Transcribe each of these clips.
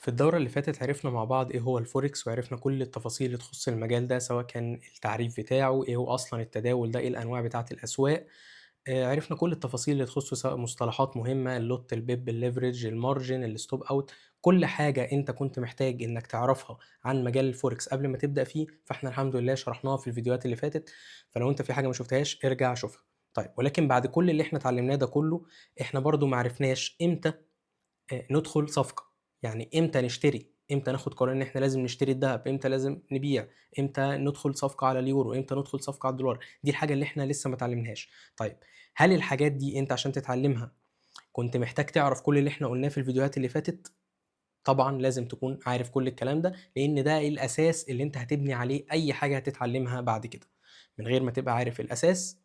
في الدورة اللي فاتت عرفنا مع بعض إيه هو الفوركس وعرفنا كل التفاصيل اللي تخص المجال ده سواء كان التعريف بتاعه، إيه هو أصلا التداول ده، إيه الأنواع بتاعة الأسواق. عرفنا كل التفاصيل اللي تخصه سواء مصطلحات مهمة اللوت البيب الليفرج المارجن الستوب أوت. كل حاجة أنت كنت محتاج إنك تعرفها عن مجال الفوركس قبل ما تبدأ فيه فإحنا الحمد لله شرحناها في الفيديوهات اللي فاتت. فلو أنت في حاجة ما شفتهاش ارجع شوفها. طيب ولكن بعد كل اللي إحنا اتعلمناه ده كله إحنا برضو معرفناش إمتى ندخل صفقة، يعني إمتى نشتري، إمتى ناخد قرار إن إحنا لازم نشتري الدهب، إمتى لازم نبيع، إمتى ندخل صفقة على اليورو، إمتى ندخل صفقة على الدولار، دي الحاجة اللي إحنا لسه ما اتعلمناهاش. طيب هل الحاجات دي أنت عشان تتعلمها كنت محتاج تعرف كل اللي إحنا قلناه في الفيديوهات اللي فاتت؟ طبعًا لازم تكون عارف كل الكلام ده، لإن ده الأساس اللي أنت هتبني عليه أي حاجة هتتعلمها بعد كده. من غير ما تبقى عارف الأساس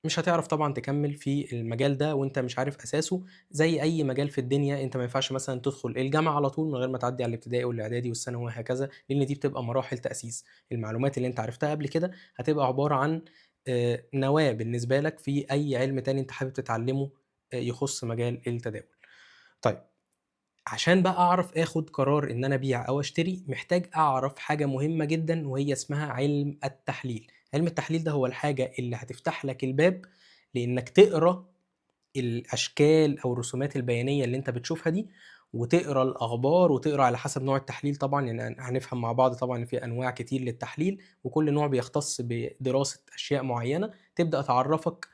مش هتعرف طبعًا تكمّل في المجال ده وأنت مش عارف أساسه. زي أي مجال في الدنيا أنت ما ينفعش مثلًا تدخل الجامعة على طول من غير ما تعدّي على الابتدائي والإعدادي والثانوي وهكذا، لإن دي بتبقى مراحل تأسيس. المعلومات اللي أنت عرفتها قبل كده هتبقى عبارة عن نواة بالنسبة لك في أي علم تاني أنت حابب تتعلّمه يخُص مجال التداول. طيب عشان بقى أعرف آخُد قرار إن أنا أبيع أو أشتري، محتاج أعرف حاجة مهمة جدًا وهي اسمها علم التحليل. علم التحليل ده هو الحاجة اللي هتفتح لك الباب لإنّك تقرا الأشكال أو الرسومات البيانية اللي أنت بتشوفها دي، وتقرا الأخبار وتقرا على حسب نوع التحليل طبعًا، يعني هنفهم مع بعض طبعًا إن في أنواع كتير للتحليل، وكل نوع بيختص بدراسة أشياء معيّنة تبدأ تعرّفك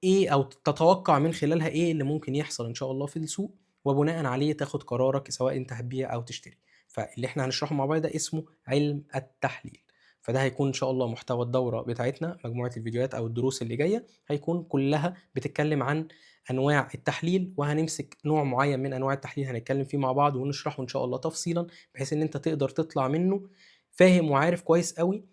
إيه أو تتوقع من خلالها إيه اللي ممكن يحصل إن شاء الله في السوق، وبناءً عليه تاخد قرارك سواء أنت هتبيع أو تشتري. فاللي إحنا هنشرحه مع بعض ده اسمه علم التحليل. فده هيكون إن شاء الله محتوى الدورة بتاعتنا، مجموعة الفيديوهات أو الدروس اللي جاية هيكون كلها بتتكلم عن أنواع التحليل، وهنمسك نوع معين من أنواع التحليل هنتكلم فيه مع بعض ونشرحه إن شاء الله تفصيلًا، بحيث إن أنت تقدر تطلع منه فاهم وعارف كويس أوي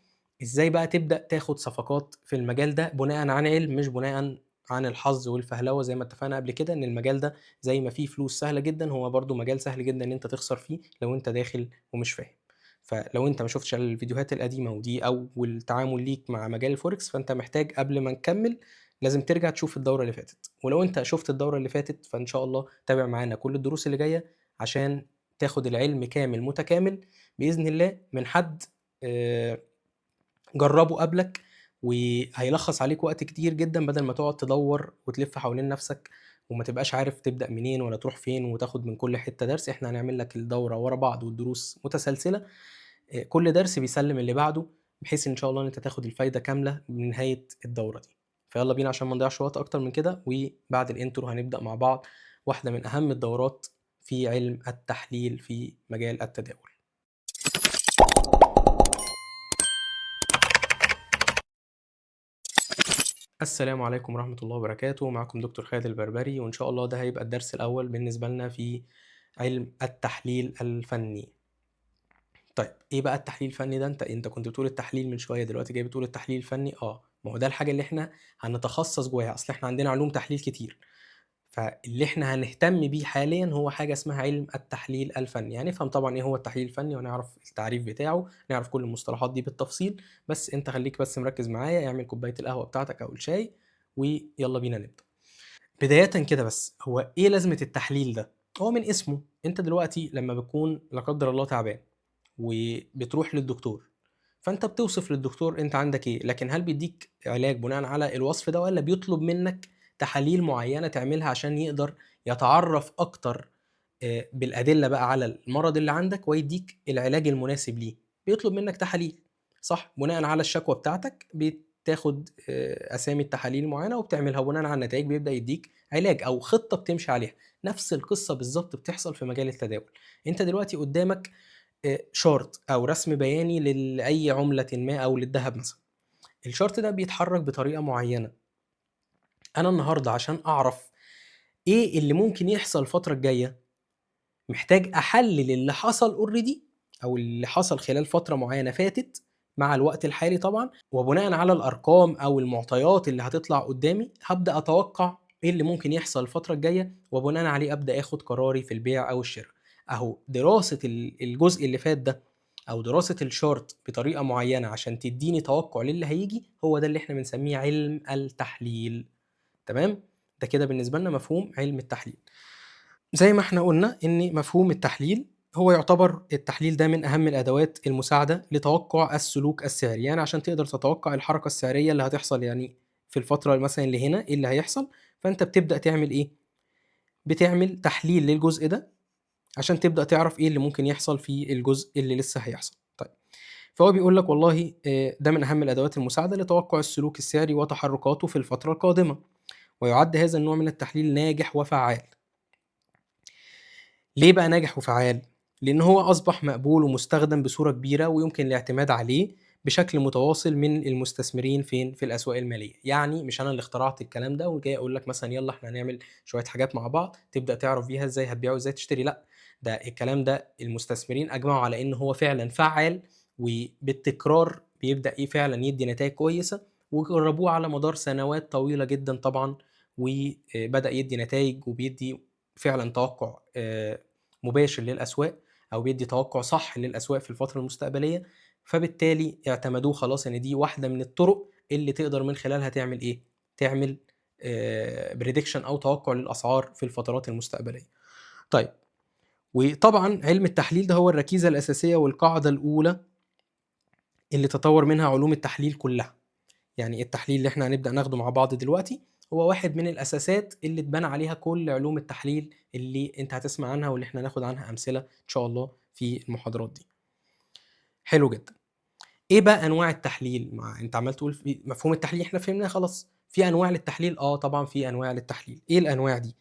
إزاي بقى تبدأ تاخد صفقات في المجال ده بناءً عن علم، مش بناءً عن الحظ والفهلوة زي ما اتفقنا قبل كده. إن المجال ده زي ما فيه فلوس سهلة جدًا، هو برضه مجال سهل جدًا إن أنت تخسر فيه لو أنت داخل ومش فاهم. فلو أنت ما شُفتش الفيديوهات القديمة ودي أول تعامل ليك مع مجال الفوركس، فأنت محتاج قبل ما نكمّل لازم ترجع تشوف الدورة اللي فاتت. ولو أنت شُفت الدورة اللي فاتت فإن شاء الله تابع معانا كل الدروس اللي جاية عشان تاخد العلم كامل متكامل بإذن الله من حد آآ جرّبه قبلك، وهيلخّص عليك وقت كتير جدًا بدل ما تقعد تدوّر وتلِف حوالين نَفْسك وما تبقاش عارف تبدأ منين ولا تروح فين وتاخد من كل حتّة درس. إحنا هنعمل لك الدورة ورا بعض والدروس متسلسلة، كل درس بيسلِّم اللي بعده، بحيث إن شاء الله إن أنت تاخد الفايدة كاملة من نهاية الدورة دي. فيالّا بينا عشان ما نضيّعش وقت أكتر من كده، وبعد الintro هنبدأ مع بعض واحدة من أهم الدورات في علم التحليل في مجال التداول. السلام عليكم ورحمة الله وبركاته، معاكم دكتور خالد البربري، وإن شاء الله ده هيبقى الدرس الأول بالنسبة لنا في علم التحليل الفني. طيب إيه بقى التحليل الفني ده؟ أنت كنت بتقول التحليل من شوية، دلوقتي جاي بتقول التحليل الفني، ما هو ده الحاجة اللي إحنا هنتخصص جواها. أصل إحنا عندنا علوم تحليل كتير، فاللي إحنا هنهتم بيه حاليًا هو حاجة اسمها علم التحليل الفني. هنفهم طبعًا إيه هو التحليل الفني وهنعرف التعريف بتاعه، نعرف كل المصطلحات دي بالتفصيل. بس أنت خليك بس مركز معايا، اعمل كوباية القهوة بتاعتك أو الشاي ويالّا بينا نبدأ. بدايةً كده بس، هو إيه لازمة التحليل ده؟ هو من اسمه، أنت دلوقتي لمّا بتكون لا قدّر الله تعبان وبتروح للدكتور، فأنت بتوصف للدكتور أنت عندك إيه، لكن هل بيدّيك علاج بناءً على الوصف ده والّا بيطلب منّك تحاليل معيّنة تعملها عشان يقدر يتعرّف أكتر بالأدلة بقى على المرض اللي عندك ويدّيك العلاج المناسب ليه؟ بيطلب منّك تحاليل، صح؟ بناءً على الشكوى بتاعتك بتاخد أسامي التحاليل معيّنة وبتعملها، وبناءً على النتايج بيبدأ يدّيك علاج أو خطة بتمشي عليها. نفس القصة بالضبط بتحصل في مجال التداول. أنت دلوقتي قدّامك chart أو رسم بياني لأي عملةٍ ما أو للدهب مثلًا. الchart ده بيتحرك بطريقة معيّنة. أنا النهارده عشان أعرف إيه اللي ممكن يحصل الفترة الجاية، محتاج أحلل اللي حصل already أو اللي حصل خلال فترة معيّنة فاتت مع الوقت الحالي طبعًا، وبناءً على الأرقام أو المعطيات اللي هتطلع قدّامي، هابدأ أتوقع إيه اللي ممكن يحصل الفترة الجاية، وبناءً عليه أبدأ آخد قراري في البيع أو الشرا. أهو دراسة الجزء اللي فات ده أو دراسة الchart بطريقة معيّنة عشان تدّيني توقع للي هييجي، هو ده اللي إحنا بنسميه علم التحليل. تمام؟ ده كده بالنسبة لنا مفهوم علم التحليل. زي ما إحنا قُلنا إن مفهوم التحليل هو يعتبر التحليل ده من أهم الأدوات المساعدة لتوقُّع السلوك السعري، يعني عشان تقدر تتوقّع الحركة السعرية اللي هتحصل يعني في الفترة مثلًا اللي هنا إيه اللي هيحصل، فأنت بتبدأ تعمل إيه، بتعمل تحليل للجزء ده عشان تبدأ تعرف إيه اللي ممكن يحصل في الجزء اللي لسه هيحصل. طيب، فهو بيقول لك والله ده من أهم الأدوات المساعدة لتوقُّع السلوك السعري وتحرُّكاته في الفترة القادمة، ويُعَد هذا النوع من التحليل ناجح وفعّال. ليه بقى ناجح وفعّال؟ لإن هو أصبح مقبول ومستخدم بصورة كبيرة ويمكن الاعتماد عليه بشكل متواصل من المستثمرين فين؟ في الأسواق المالية. يعني مش أنا اللي اخترعت الكلام ده وجاي أقول لك مثلًا يالّا إحنا هنعمل شوية حاجات مع بعض تبدأ تعرف بيها إزاي هتبيع وإزاي تشتري، لأ، ده الكلام ده المستثمرين أجمعوا على إن هو فعلًا فعّال وبالتكرار بيبدأ إيه، فعلًا يدّي نتايج كويسة، وجربوه على مدار سنوات طويلة جدًا طبعًا، وبدأ يدّي نتايج وبيدّي فعلًا توقُّع مباشر للأسواق، أو بيدّي توقُّع صح للأسواق في الفترة المستقبلية، فبالتالي اعتمدوه خلاص إن دي واحدة من الطُرق اللي تقدر من خلالها تعمل إيه، تعمل prediction أو توقُّع للأسعار في الفترات المستقبلية. طيب، وطبعًا علم التحليل ده هو الركيزة الأساسية والقاعدة الأولى اللي تطوّر منها علوم التحليل كلّها. يعني التحليل اللي إحنا هنبدأ ناخده مع بعض دلوقتي هو واحد من الأساسات اللي اتبنى عليها كل علوم التحليل اللي أنت هتسمع عنها واللي إحنا هناخد عنها أمثلة إن شاء الله في المحاضرات دي. حلو جدًا. إيه بقى أنواع التحليل؟ ما أنت عمّال تقول في مفهوم التحليل إحنا فهمناه خلاص، في أنواع للتحليل، طبعًا في أنواع للتحليل. إيه الأنواع دي؟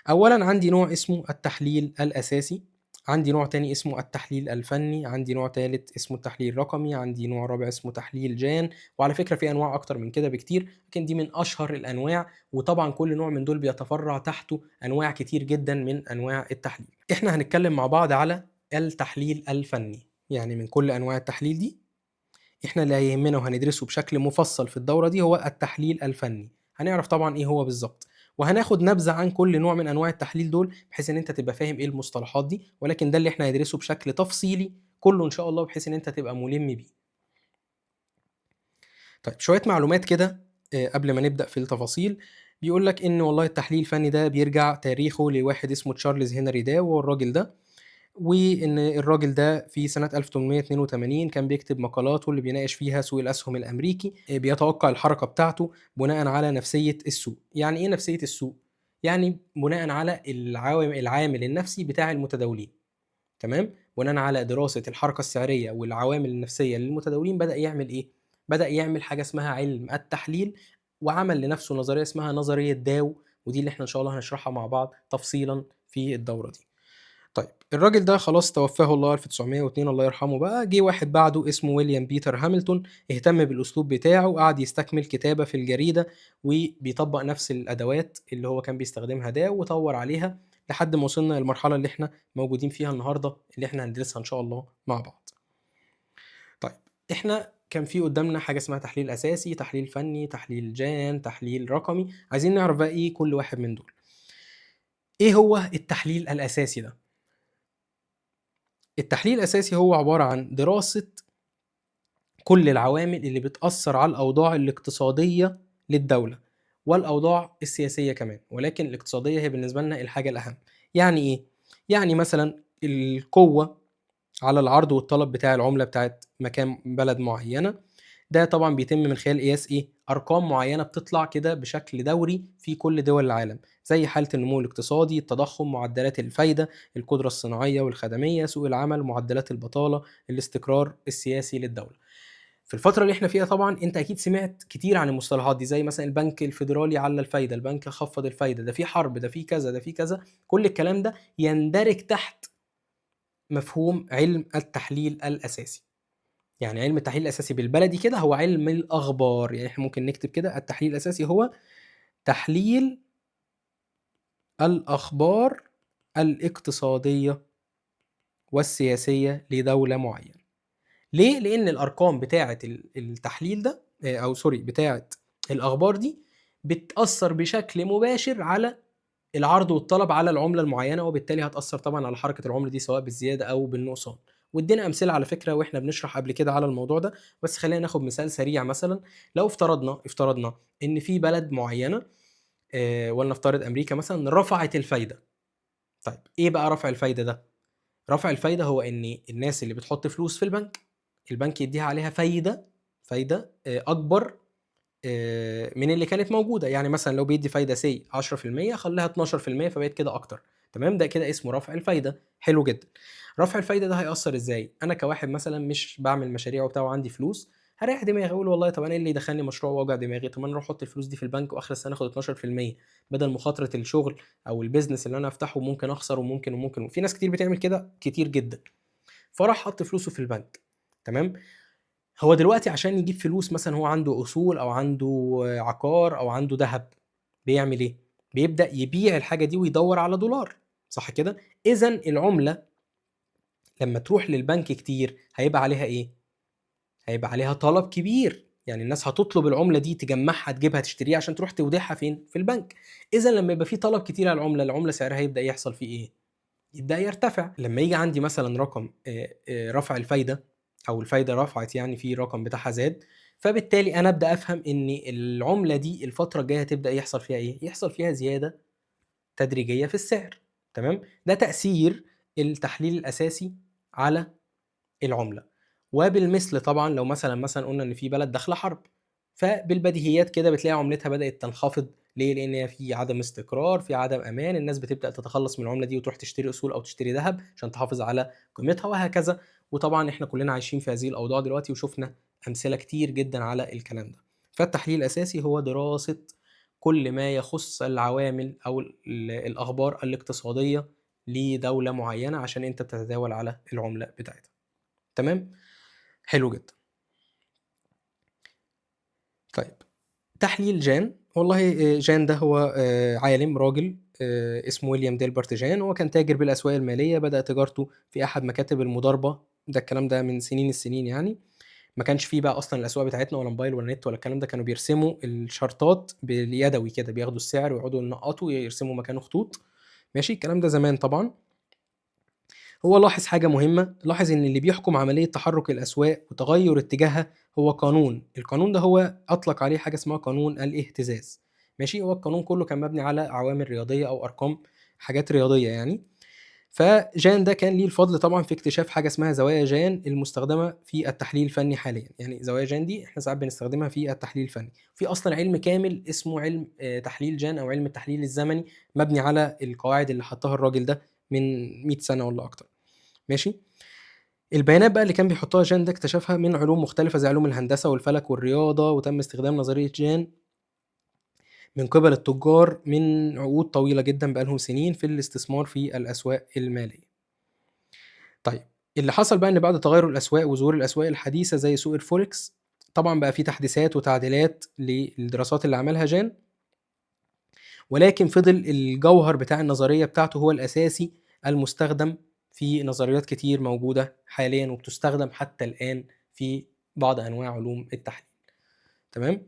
أولًا عندي نوع اسمه التحليل الأساسي، عندي نوع تاني اسمه التحليل الفني، عندي نوع تالت اسمه التحليل الرقمي، عندي نوع رابع اسمه تحليل جان، وعلى فكرة في أنواع أكتر من كده بكتير، لكن دي من أشهر الأنواع، وطبعًا كل نوع من دول بيتفرع تحته أنواع كتير جدًا من أنواع التحليل. إحنا هنتكلم مع بعض على التحليل الفني، يعني من كل أنواع التحليل دي إحنا اللي هيهمنا وهندرسه بشكل مفصل في الدورة دي هو التحليل الفني، هنعرف طبعًا إيه هو بالضبط، وهناخد نبذة عن كل نوع من أنواع التحليل دول، بحيث إن أنت تبقى فاهم إيه المصطلحات دي، ولكن ده اللي إحنا هندرسه بشكل تفصيلي كله إن شاء الله، بحيث إن أنت تبقى مُلِم بيه. طيب، شوية معلومات كده قبل ما نبدأ في التفاصيل، بيقول لك إن والله التحليل الفني ده بيرجع تاريخه لواحد اسمه تشارلز هنري داو، والراجل ده وإن الراجل ده في سنة 1882 كان بيكتب مقالاته اللي بيناقش فيها سوق الأسهم الأمريكي، بيتوقع الحركة بتاعته بناءً على نفسية السوق. يعني إيه نفسية السوق؟ يعني بناءً على العامل النفسي بتاع المتداولين، تمام؟ بناءً على دراسة الحركة السعرية والعوامل النفسية للمتداولين بدأ يعمل إيه؟ بدأ يعمل حاجة اسمها علم التحليل، وعمل لنفسه نظرية اسمها نظرية داو، ودي اللي إحنا إن شاء الله هنشرحها مع بعض تفصيلًا في الدورة دي. طيب، الراجل ده خلاص توفاه الله 1902 الله يرحمه بقى، جه واحد بعده اسمه ويليام بيتر هامilton، اهتم بالأسلوب بتاعه وقعد يستكمل كتابة في الجريدة، وبيطبّق نفس الأدوات اللي هو كان بيستخدمها ده وطوّر عليها لحد ما وصلنا للمرحلة اللي إحنا موجودين فيها النهارده، اللي إحنا هندرسها إن شاء الله مع بعض. طيب، إحنا كان في قدّامنا حاجة اسمها تحليل أساسي، تحليل فني، تحليل جان، تحليل رقمي، عايزين نعرف بقى إيه كل واحد من دول. إيه هو التحليل الأساسي ده؟ التحليل الأساسي هو عبارة عن دراسة كل العوامل اللي بتأثّر على الأوضاع الاقتصادية للدولة، والأوضاع السياسية كمان، ولكن الاقتصادية هي بالنسبة لنا الحاجة الأهم. يعني إيه؟ يعني مثلًا القوة على العرض والطلب بتاع العملة بتاعة مكان بلد معيّنة، ده طبعًا بيتم من خلال قياس إيه، أرقام معيّنة بتطلع كده بشكل دوري في كل دول العالم، زي حالة النمو الاقتصادي، التضخم، معدلات الفايدة، القدرة الصناعية والخدمية، سوق العمل، معدلات البطالة، الاستقرار السياسي للدولة. في الفترة اللي إحنا فيها طبعًا أنت أكيد سمعت كتير عن المصطلحات دي، زي مثلًا البنك الفيدرالي علّى الفايدة، البنك خفّض الفايدة، ده في حرب، ده في كذا، ده في كذا، كل الكلام ده يندرج تحت مفهوم علم التحليل الأساسي. يعني علم التحليل الأساسي بالبلدي كده هو علم الأخبار، يعني إحنا ممكن نكتب كده التحليل الأساسي هو تحليل الأخبار الاقتصادية والسياسية لدولة معينة. ليه؟ لإن الأرقام بتاعة التحليل ده أو sorry بتاعة الأخبار دي بتأثّر بشكل مباشر على العرض والطلب على العملة المعيّنة، وبالتالي هتأثّر طبعًا على حركة العملة دي سواء بالزيادة أو بالنقصان. وادّينا أمثلة على فكرة وإحنا بنشرح قبل كده على الموضوع ده، بس خلّينا ناخد مثال سريع مثلًا. لو افترضنا إن في بلد معيّنة ولنفترض أمريكا مثلًا رفعت الفايدة، طيب إيه بقى رفع الفايدة ده؟ رفع الفايدة هو إن الناس اللي بتحط فلوس في البنك، البنك يدّيها عليها فايدة أكبر من اللي كانت موجودة، يعني مثلًا لو بيدّي فايدة say 10% خلّاها 12% فبقت كده أكتر، تمام، ده كده اسمه رفع الفايدة، حلو جدًا. رفع الفايدة ده هيأثّر إزاي؟ أنا كواحد مثلًا مش باعمل مشاريع وبتاع وعندي فلوس، هاريّح دماغي أقول والله طَب أنا إيه اللي يدخّلني مشروع وأوجع دماغي، طَب ما أنا أروح أحُط الفلوس دي في البنك وآخر السنة آخُد 12% بدل مخاطرة الشغل أو الbusiness اللي أنا هافتحه ممكن أخسر وممكن، وفي ناس كتير بتعمل كده كتير جدًا، فراح حَط فلوسه في البنك، تمام. هو دلوقتي عشان يجيب فلوس مثلًا هو عنده أصول أو عنده عقار أو عنده دهب، بيعمل إيه؟ بيبدأ يبيع الحاجة دي ويدوّر على دولار، صح كده؟ إذًا العملة لمّا تروح للبنك كتير هيبقى عليها إيه؟ هيبقى عليها طلب كبير، يعني الناس هتطلب العملة دي تجمّعها تجيبها تشتريها عشان تروح توديعها فين؟ في البنك. إذًا لمّا يبقى في طلب كتير على العملة، العملة سعرها يبدأ يحصل فيه إيه؟ يبدأ يرتفع. لمّا ييجي عندي مثلًا رقم رفع الفايدة أو الفايدة رفعت يعني في رقم بتاعها زاد، فبالتالي أنا أبدأ أفهم إن العملة دي الفترة الجاية هتبدأ يحصل فيها إيه؟ يحصل فيها زيادة تدريجية في السعر، تمام؟ ده تأثير التحليل الأساسي على العملة. وبالمثل طبعًا لو مثلًا قُلنا إن في بلد داخلة حرب، فبالبديهيات كده بتلاقي عملتها بدأت تنخفض، ليه؟ لإن هي في عدم استقرار، في عدم أمان، الناس بتبدأ تتخلّص من العملة دي وتروح تشتري أصول أو تشتري دهب عشان تحافظ على قيمتها وهكذا. وطبعًا إحنا كلنا عايشين في هذه الأوضاع دلوقتي وشُفنا أمثلة كتير جدًا على الكلام ده. فالتحليل الأساسي هو دراسة كل ما يخُص العوامل أو الأخبار الاقتصادية لدولة معيّنة عشان أنت تتداول على العملة بتاعتها، تمام؟ حلو جدًا. طيب تحليل جان، والله جان ده هو عالم راجل اسمه ويليام ديلبرت جان، هو كان تاجر بالأسواق المالية، بدأ تجارته في أحد مكاتب المضاربة، ده الكلام ده من سنين السنين يعني، ما كانش في بقى أصلًا الأسواق بتاعتنا ولا موبايل ولا نت ولا الكلام ده، كانوا بيرسموا الشارتات باليدوي كده، بياخدوا السعر ويقعدوا ينقّطوا ويرسموا مكانه خطوط، ماشي، الكلام ده زمان طبعًا. هو لاحظ حاجة مهمة، لاحظ إن اللي بيحكم عملية تحرُّك الأسواق وتغيُّر اتجاهها هو قانون، القانون ده هو أطلق عليه حاجة اسمها قانون الاهتزاز، ماشي، هو القانون كُلّه كان مبني على عوامل رياضية أو أرقام، حاجات رياضية يعني. فجان ده كان ليه الفضل طبعًا في اكتشاف حاجة اسمها زوايا جان المستخدمة في التحليل الفني حاليًا، يعني زوايا جان دي إحنا ساعات بنستخدمها في التحليل الفني، في أصلًا علم كامل اسمه علم تحليل جان أو علم التحليل الزمني، مبني على القواعد اللي حطّها الراجل ده من 100 سنة والّا أكتر. ماشي. البيانات بقى اللي كان بيحطها جان ده اكتشفها من علوم مختلفة زي علوم الهندسة والفلك والرياضة، وتم استخدام نظرية جان من قبل التجار من عقود طويلة جدًا بقى لهم سنين في الاستثمار في الأسواق المالية. طيب اللي حصل بقى إن بعد تغيُّر الأسواق وظهور الأسواق الحديثة زي سوق الفوركس، طبعًا بقى في تحديثات وتعديلات للدراسات اللي عملها جان، ولكن فضل الجوهر بتاع النظرية بتاعته هو الأساسي المستخدم في نظريات كتير موجودة حاليًا وبتستخدم حتى الآن في بعض أنواع علوم التحليل، تمام؟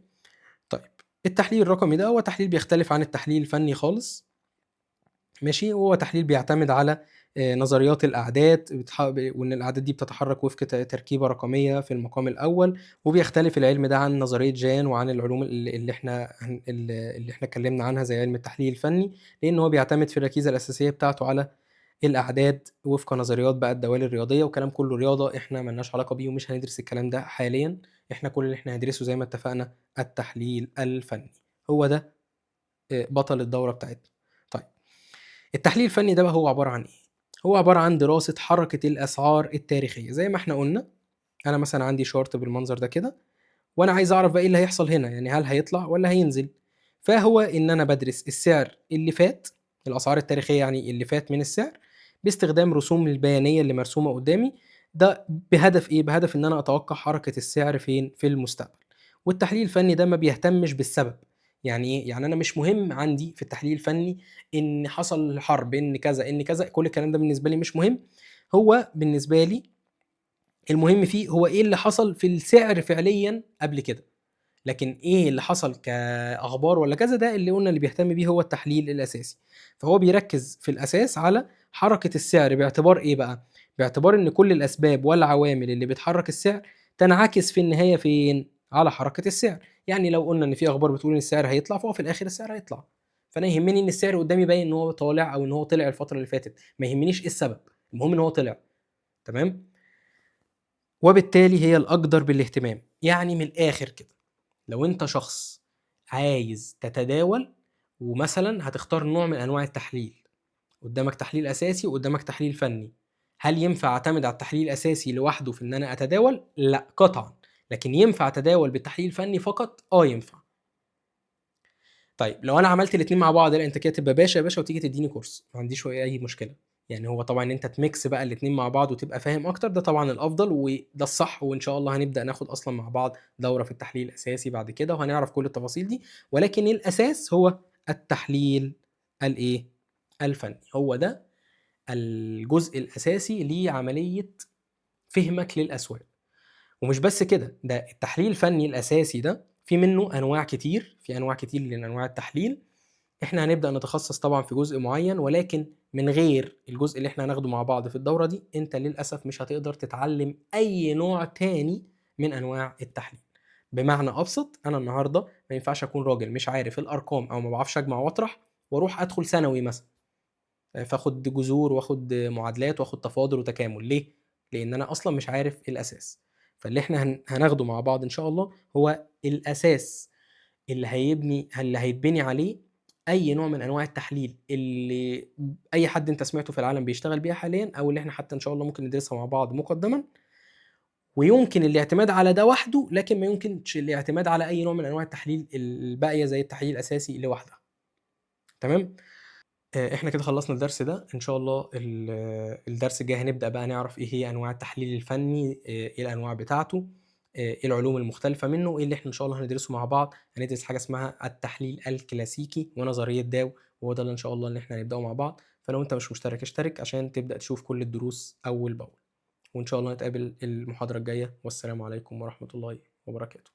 طيب التحليل الرقمي ده هو تحليل بيختلف عن التحليل الفني خالص، ماشي، وهو تحليل بيعتمد على نظريات الأعداد وإن الأعداد دي بتتحرك وفق تركيبة رقمية في المقام الأول، وبيختلف العلم ده عن نظرية جان وعن العلوم اللي إحنا اتكلمنا عنها زي علم التحليل الفني، لإن هو بيعتمد في الركيزة الأساسية بتاعته على الأعداد وفق نظريات بقى الدوال الرياضية، وكلام كله رياضة إحنا ما لناش علاقة بيه ومش هندرس الكلام ده حاليًا، إحنا كل اللي إحنا هندرسه زي ما اتفقنا التحليل الفني، هو ده بطل الدورة بتاعتنا. طيب التحليل الفني ده بقى هو عبارة عن إيه؟ هو عبارة عن دراسة حركة الأسعار التاريخية، زي ما إحنا قُلنا، أنا مثلًا عندي chart بالمنظر ده كده، وأنا عايز أعرف بقى إيه اللي هيحصل هنا، يعني هل هيطلع والّا هينزل؟ فهو إن أنا بادرس السعر اللي فات، الأسعار التاريخية يعني اللي فات من السعر، باستخدام رسوم البيانية اللي مرسومة قدّامي، ده بهدف إيه؟ بهدف إن أنا أتوقع حركة السعر فين؟ في المستقبل. والتحليل الفني ده ما بيهتمش بالسبب، يعني إيه؟ يعني أنا مش مهم عندي في التحليل الفني إن حصل حرب، إن كذا، إن كذا، كل الكلام ده بالنسبة لي مش مهم، هو بالنسبة لي المهم فيه هو إيه اللي حصل في السعر فعليًا قبل كده. لكن إيه اللي حصل كأخبار والّا كذا، ده اللي قُلنا اللي بيهتم بيه هو التحليل الأساسي. فهو بيركّز في الأساس على حركة السعر باعتبار إيه بقى؟ باعتبار إن كل الأسباب والعوامل اللي بتحرّك السعر تنعكس في النهاية فين؟ على حركة السعر. يعني لو قُلنا إن في أخبار بتقول إن السعر هيطلع، فهو في الآخر السعر هيطلع. فأنا يهمني إن السعر قدامي باين إن هو طالع أو إن هو طلع الفترة اللي فاتت، ما يهمنيش إيه السبب، المهم إن هو طلع، تمام؟ وبالتالي هي الأقدر بالاهتمام. يعني من الآخر كده، لو أنت شخص عايز تتداول ومثلًا هتختار نوع من أنواع التحليل، قدامك تحليل أساسي وقدامك تحليل فني، هل ينفع أعتمد على التحليل الأساسي لوحده في إن أنا أتداول؟ لأ قطعًا، لكن ينفع أتداول بالتحليل الفني فقط؟ ينفع. طيب لو أنا عملت الاتنين مع بعض، لأ أنت كده تبقى باشا يا باشا وتيجي تدّيني كورس، ما عنديش أي مشكلة. يعني هو طبعًا إن أنت تmix بقى الاتنين مع بعض وتبقى فاهم أكتر، ده طبعًا الأفضل وده الصح، وإن شاء الله هنبدأ ناخد أصلًا مع بعض دورة في التحليل الأساسي بعد كده، وهنعرف كل التفاصيل دي، ولكن الأساس هو التحليل الإيه، الفني، هو ده الجزء الأساسي لعملية فهمك للأسواق. ومش بس كده، ده التحليل الفني الأساسي ده في منه أنواع كتير، في أنواع كتير من أنواع التحليل. إحنا هنبدأ نتخصص طبعًا في جزء معين، ولكن من غير الجزء اللي إحنا هناخده مع بعض في الدورة دي، أنت للأسف مش هتقدر تتعلم أي نوع تاني من أنواع التحليل. بمعنى أبسط، أنا النهارده ما ينفعش أكون راجل مش عارف الأرقام أو ما باعرفش أجمع وأطرح وأروح أدخل ثانوي مثلًا، فآخد جذور وآخد معادلات وآخد تفاضل وتكامل، ليه؟ لإن أنا أصلًا مش عارف الأساس. فاللي إحنا هناخده مع بعض إن شاء الله هو الأساس اللي هيتبني عليه أي نوع من أنواع التحليل اللي أي حد أنت سمعته في العالم بيشتغل بيها حاليًا، أو اللي إحنا حتى إن شاء الله ممكن ندرسها مع بعض مقدمًا، ويمكن الاعتماد على ده وحده، لكن ما يمكنش الاعتماد على أي نوع من أنواع التحليل الباقية زي التحليل الأساسي لوحدها، تمام؟ إحنا كده خلّصنا الدرس ده، إن شاء الله الدرس الجاي هنبدأ بقى نعرف إيه هي أنواع التحليل الفني، إيه الأنواع بتاعته، إيه العلوم المختلفة منه، وإيه اللي إحنا إن شاء الله هندرسه مع بعض. هندرس حاجة اسمها التحليل الكلاسيكي ونظرية داو، وهو ده اللي إن شاء الله اللي إحنا هنبدأه مع بعض. فلو أنت مش مشترك اشترك عشان تبدأ تشوف كل الدروس أول بأول، وإن شاء الله نتقابل المحاضرة الجاية، والسلام عليكم ورحمة الله وبركاته.